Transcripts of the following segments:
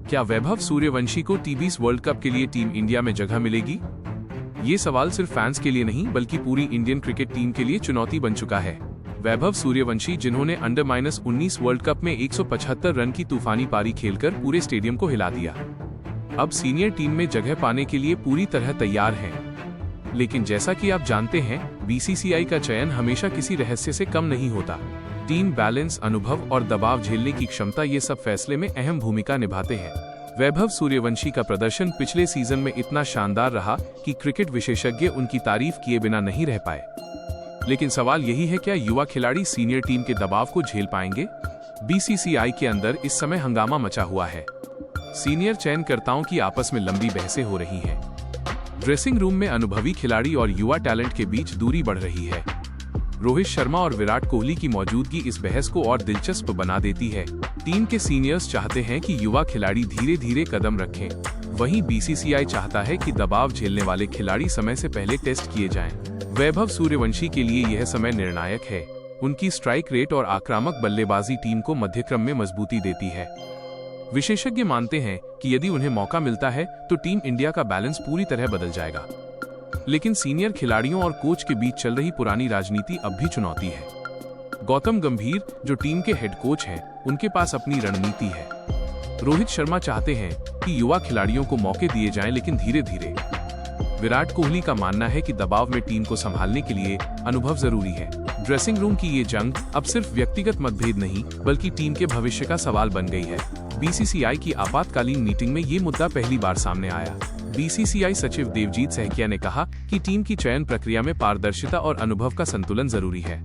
क्या वैभव सूर्यवंशी को टी20 world cup के लिए टीम इंडिया में जगह मिलेगी? ये सवाल सिर्फ फैंस के लिए नहीं बल्कि पूरी इंडियन क्रिकेट टीम के लिए चुनौती बन चुका है। वैभव सूर्यवंशी, जिन्होंने अंडर-19 वर्ल्ड कप में 175 रन की तूफानी पारी खेलकर पूरे स्टेडियम को हिला दिया, अब सीनियर टीम में जगह पाने के लिए पूरी तरह तैयार हैं। लेकिन जैसा कि आप जानते हैं, बीसीसीआई का चयन हमेशा किसी रहस्य से कम नहीं होता। टीम बैलेंस, अनुभव और दबाव झेलने की क्षमता, ये सब फैसले में अहम भूमिका निभाते हैं। वैभव सूर्यवंशी का प्रदर्शन पिछले सीजन में इतना शानदार रहा कि क्रिकेट विशेषज्ञ उनकी तारीफ किए बिना नहीं रह पाए। लेकिन सवाल यही है, क्या युवा खिलाड़ी सीनियर टीम के दबाव को झेल पाएंगे? बीसीसीआई के अंदर इस समय हंगामा मचा हुआ है। सीनियर चयनकर्ताओं की आपस में लंबी बहसें हो रही हैं। ड्रेसिंग रूम में अनुभवी खिलाड़ी और युवा टैलेंट के बीच दूरी बढ़ रही है। रोहित शर्मा और विराट कोहली की मौजूदगी इस बहस को और दिलचस्प बना देती है। टीम के सीनियर्स चाहते हैं कि युवा खिलाड़ी धीरे धीरे कदम रखें, वहीं बीसीसीआई चाहता है कि दबाव झेलने वाले खिलाड़ी समय से पहले टेस्ट किए जाएं। वैभव सूर्यवंशी के लिए यह समय निर्णायक है। उनकी स्ट्राइक रेट और आक्रामक बल्लेबाजी टीम को मध्यक्रम में मजबूती देती है। विशेषज्ञ मानते हैं कि यदि उन्हें मौका मिलता है तो टीम इंडिया का बैलेंस पूरी तरह बदल जाएगा। लेकिन सीनियर खिलाड़ियों और कोच के बीच चल रही पुरानी राजनीति अब भी चुनौती है। गौतम गंभीर, जो टीम के हेड कोच हैं, उनके पास अपनी रणनीति है। रोहित शर्मा चाहते हैं कि युवा खिलाड़ियों को मौके दिए जाएं, लेकिन धीरे धीरे। विराट कोहली का मानना है कि दबाव में टीम को संभालने के लिए अनुभव जरूरी है। ड्रेसिंग रूम की ये जंग अब सिर्फ व्यक्तिगत मतभेद नहीं बल्कि टीम के भविष्य का सवाल बन गई है। बीसीसीआई की आपातकालीन मीटिंग में ये मुद्दा पहली बार सामने आया। बीसीसीआई सचिव देवजीत सहकिया ने कहा कि टीम की चयन प्रक्रिया में पारदर्शिता और अनुभव का संतुलन जरूरी है।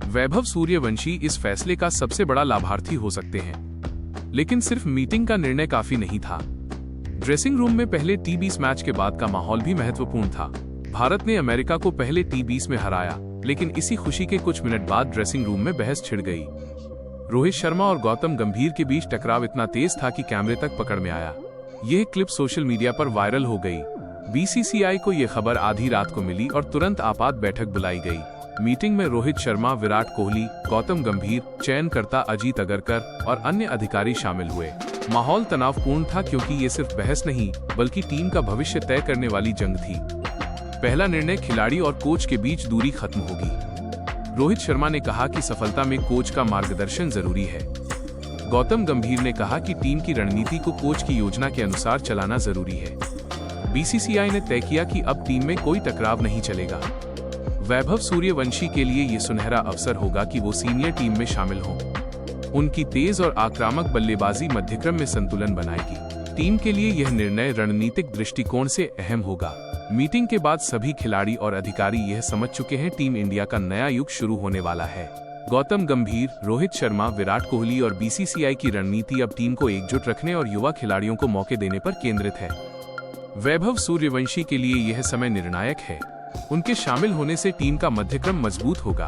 वैभव सूर्यवंशी इस फैसले का सबसे बड़ा लाभार्थी हो सकते हैं। लेकिन सिर्फ मीटिंग का निर्णय काफी नहीं था। ड्रेसिंग रूम में पहले टी20 मैच के बाद का माहौल भी महत्वपूर्ण था। भारत ने अमेरिका को पहले टी20 में हराया, लेकिन इसी खुशी के कुछ मिनट बाद ड्रेसिंग रूम में बहस छिड़ गई। रोहित शर्मा और गौतम गंभीर के बीच टकराव इतना तेज था कि कैमरे तक पकड़ में आया। यह क्लिप सोशल मीडिया पर वायरल हो गई। बीसीसीआई को यह खबर आधी रात को मिली और तुरंत आपात बैठक बुलाई गई। मीटिंग में रोहित शर्मा, विराट कोहली, गौतम गंभीर, चयनकर्ता अजीत अगरकर और अन्य अधिकारी शामिल हुए। माहौल तनावपूर्ण था क्योंकि ये सिर्फ बहस नहीं बल्कि टीम का भविष्य तय करने वाली जंग थी। पहला निर्णय, खिलाड़ी और कोच के बीच दूरी खत्म होगी। रोहित शर्मा ने कहा कि सफलता में कोच का मार्गदर्शन जरूरी है। गौतम गंभीर ने कहा कि टीम की रणनीति को कोच की योजना के अनुसार चलाना जरूरी है। बीसीसीआई ने तय किया कि अब टीम में कोई टकराव नहीं चलेगा। वैभव सूर्यवंशी के लिए ये सुनहरा अवसर होगा कि वो सीनियर टीम में शामिल हों। उनकी तेज और आक्रामक बल्लेबाजी मध्यक्रम में संतुलन बनाएगी। टीम के लिए यह निर्णय रणनीतिक दृष्टिकोण से अहम होगा। मीटिंग के बाद सभी खिलाड़ी और अधिकारी यह समझ चुके हैं, टीम इंडिया का नया युग शुरू होने वाला है। गौतम गंभीर, रोहित शर्मा, विराट कोहली और बीसीसीआई की रणनीति अब टीम को एकजुट रखने और युवा खिलाड़ियों को मौके देने पर केंद्रित है। वैभव सूर्यवंशी के लिए यह समय निर्णायक है। उनके शामिल होने से टीम का मध्यक्रम मजबूत होगा।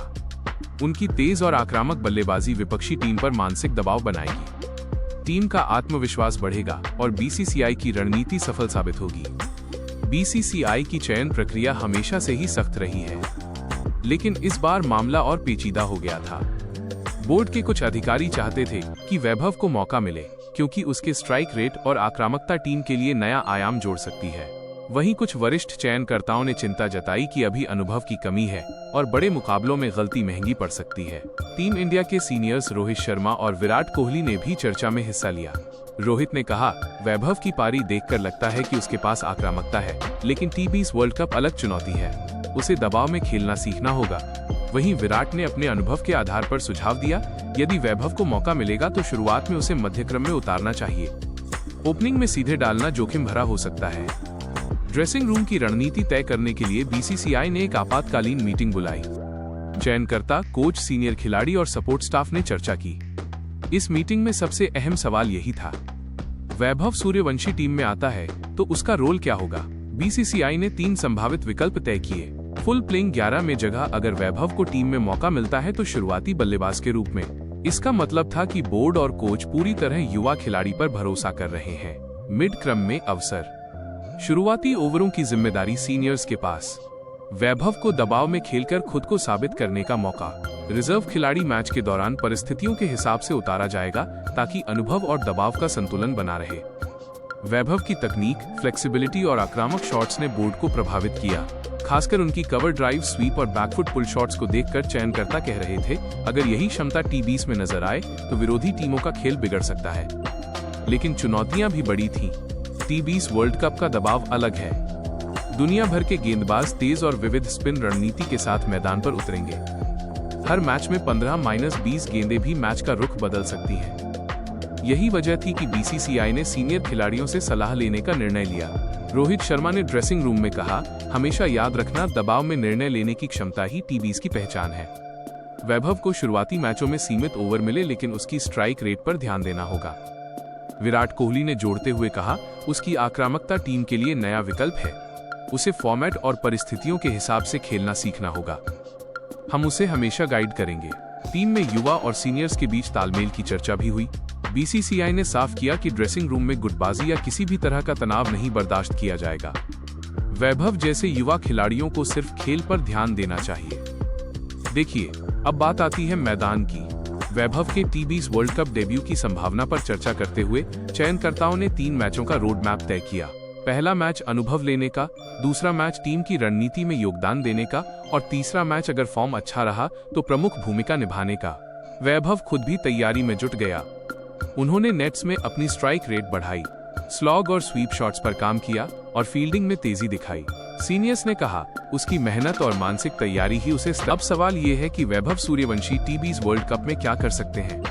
उनकी तेज और आक्रामक बल्लेबाजी विपक्षी टीम पर मानसिक दबाव बनाएगी। टीम का आत्मविश्वास बढ़ेगा और बीसीसीआई की रणनीति सफल साबित होगी। बीसीसीआई की चयन प्रक्रिया हमेशा से ही सख्त रही है, लेकिन इस बार मामला और पेचीदा हो गया था। बोर्ड के कुछ अधिकारी चाहते थे कि वैभव को मौका मिले क्योंकि उसके स्ट्राइक रेट और आक्रामकता टीम के लिए नया आयाम जोड़ सकती है। वहीं कुछ वरिष्ठ चयनकर्ताओं ने चिंता जताई कि अभी अनुभव की कमी है और बड़े मुकाबलों में गलती महंगी पड़ सकती है। टीम इंडिया के सीनियर्स रोहित शर्मा और विराट कोहली ने भी चर्चा में हिस्सा लिया। रोहित ने कहा, वैभव की पारी देखकर लगता है कि उसके पास आक्रामकता है, लेकिन टी20 वर्ल्ड कप अलग चुनौती है। उसे दबाव में खेलना सीखना होगा। वहीं विराट ने अपने अनुभव के आधार पर सुझाव दिया, यदि वैभव को मौका मिलेगा तो शुरुआत में उसे मध्यक्रम में उतारना चाहिए। ओपनिंग में सीधे डालना जोखिम भरा हो सकता है। ड्रेसिंग रूम की रणनीति तय करने के लिए बीसीसीआई ने एक आपातकालीन मीटिंग बुलाई। चयनकर्ता, कोच, सीनियर खिलाड़ी और सपोर्ट स्टाफ ने चर्चा की। इस मीटिंग में सबसे अहम सवाल यही था, वैभव सूर्यवंशी टीम में आता है तो उसका रोल क्या होगा। बीसीसीआई ने 3 संभावित विकल्प तय किए। फुल प्लेइंग 11 में जगह, अगर वैभव को टीम में मौका मिलता है तो शुरुआती बल्लेबाज के रूप में। इसका मतलब था कि बोर्ड और कोच पूरी तरह युवा खिलाड़ी पर भरोसा कर रहे हैं। मिड क्रम में अवसर, शुरुआती ओवरों की जिम्मेदारी सीनियर्स के पास। वैभव को दबाव में खेलकर खुद को साबित करने का मौका। रिजर्व खिलाड़ी मैच के दौरान परिस्थितियों के हिसाब से उतारा जाएगा ताकि अनुभव और दबाव का संतुलन बना रहे। वैभव की तकनीक, फ्लेक्सिबिलिटी और आक्रामक शॉट्स ने बोर्ड को प्रभावित किया। खासकर उनकी कवर ड्राइव, स्वीप और बैकफुट पुल शॉट्स को देखकर चयनकर्ता कह रहे थे, अगर यही क्षमता T20 में नजर आए तो विरोधी टीमों का खेल बिगड़ सकता है। लेकिन चुनौतियां भी बड़ी थीं। T20 वर्ल्ड कप का दबाव अलग है। दुनिया भर के गेंदबाज तेज और विविध स्पिन रणनीति के साथ मैदान पर उतरेंगे। हर मैच में 15-20 गेंदें भी मैच का रुख बदल सकती हैं। यही वजह थी कि BCCI ने सीनियर खिलाड़ियों से सलाह लेने का निर्णय लिया। रोहित शर्मा ने ड्रेसिंग रूम में कहा, हमेशा याद रखना, दबाव में निर्णय लेने की क्षमता ही T20 की पहचान है। वैभव को शुरुआती मैचों में सीमित ओवर मिले, लेकिन उसकी स्ट्राइक रेट पर ध्यान देना होगा। विराट कोहली ने जोड़ते हुए कहा, उसकी आक्रामकता टीम के लिए नया विकल्प है। उसे फॉर्मेट और परिस्थितियों के हिसाब से खेलना सीखना होगा। हम उसे हमेशा गाइड करेंगे। टीम में युवा और सीनियर्स के बीच तालमेल की चर्चा भी हुई। BCCI ने साफ किया कि ड्रेसिंग रूम में गुटबाजी या किसी भी तरह का तनाव नहीं बर्दाश्त किया जाएगा। वैभव जैसे युवा खिलाड़ियों को सिर्फ खेल पर ध्यान देना चाहिए। देखिए, अब बात आती है मैदान की। वैभव के T20 वर्ल्ड कप डेब्यू की संभावना पर चर्चा करते हुए चयनकर्ताओं ने 3 मैचों का रोड मैप तय किया। पहला मैच अनुभव लेने का, दूसरा मैच टीम की रणनीति में योगदान देने का और तीसरा मैच अगर फॉर्म अच्छा रहा तो प्रमुख भूमिका निभाने का। वैभव खुद भी तैयारी में जुट गया। उन्होंने नेट्स में अपनी स्ट्राइक रेट बढ़ाई, स्लॉग और स्वीप शॉट्स पर काम किया और फील्डिंग में तेजी दिखाई। सीनियर्स ने कहा, उसकी मेहनत और मानसिक तैयारी ही उसे। अब सवाल ये है कि Vaibhav Suryavanshi T20 world cup में क्या कर सकते हैं।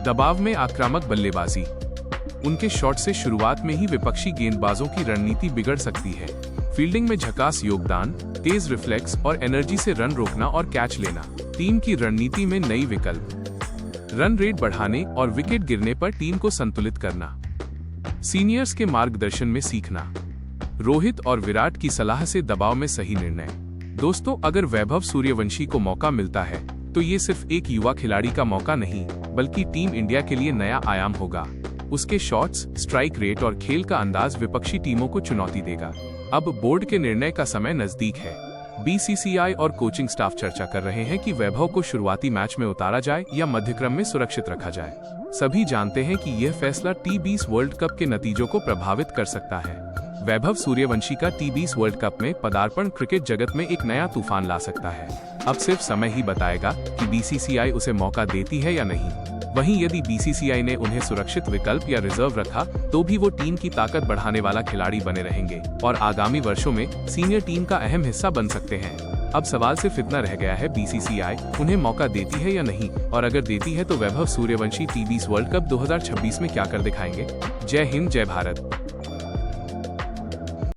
दबाव में आक्रामक बल्लेबाजी। उनके शॉट से शुरुआत में ही विपक्षी गेंदबाजों की रणनीति बिगड़ सकती है। फील्डिंग में झकास योगदान, तेज रिफ्लेक्स और एनर्जी से रन रोकना और कैच लेना। टीम की रणनीति में नई विकल्प, रन रेट बढ़ाने और विकेट गिरने पर टीम को संतुलित करना। सीनियर्स के मार्गदर्शन में सीखना। रोहित और विराट की सलाह से दबाव में सही निर्णय। दोस्तों, अगर वैभव सूर्यवंशी को मौका मिलता है तो ये सिर्फ एक युवा खिलाड़ी का मौका नहीं, बल्कि टीम इंडिया के लिए नया आयाम होगा। उसके शॉट्स, स्ट्राइक रेट और खेल का अंदाज विपक्षी टीमों को चुनौती देगा। अब बोर्ड के निर्णय का समय नजदीक है। BCCI और कोचिंग स्टाफ चर्चा कर रहे हैं कि वैभव को शुरुआती मैच में उतारा जाए या मध्यक्रम में सुरक्षित रखा जाए। सभी जानते हैं कि यह फैसला T20 वर्ल्ड कप के नतीजों को प्रभावित कर सकता है। वैभव सूर्यवंशी का T20 वर्ल्ड कप में पदार्पण क्रिकेट जगत में एक नया तूफान ला सकता है। अब सिर्फ समय ही बताएगा कि BCCI उसे मौका देती है या नहीं। वहीं यदि BCCI ने उन्हें सुरक्षित विकल्प या रिजर्व रखा तो भी वो टीम की ताकत बढ़ाने वाला खिलाड़ी बने रहेंगे और आगामी वर्षों में सीनियर टीम का अहम हिस्सा बन सकते हैं। अब सवाल सिर्फ इतना रह गया है, BCCI उन्हें मौका देती है या नहीं, और अगर देती है तो Vaibhav Suryavanshi T20 world cup 2026 में क्या कर दिखाएंगे। जय हिंद, जय भारत।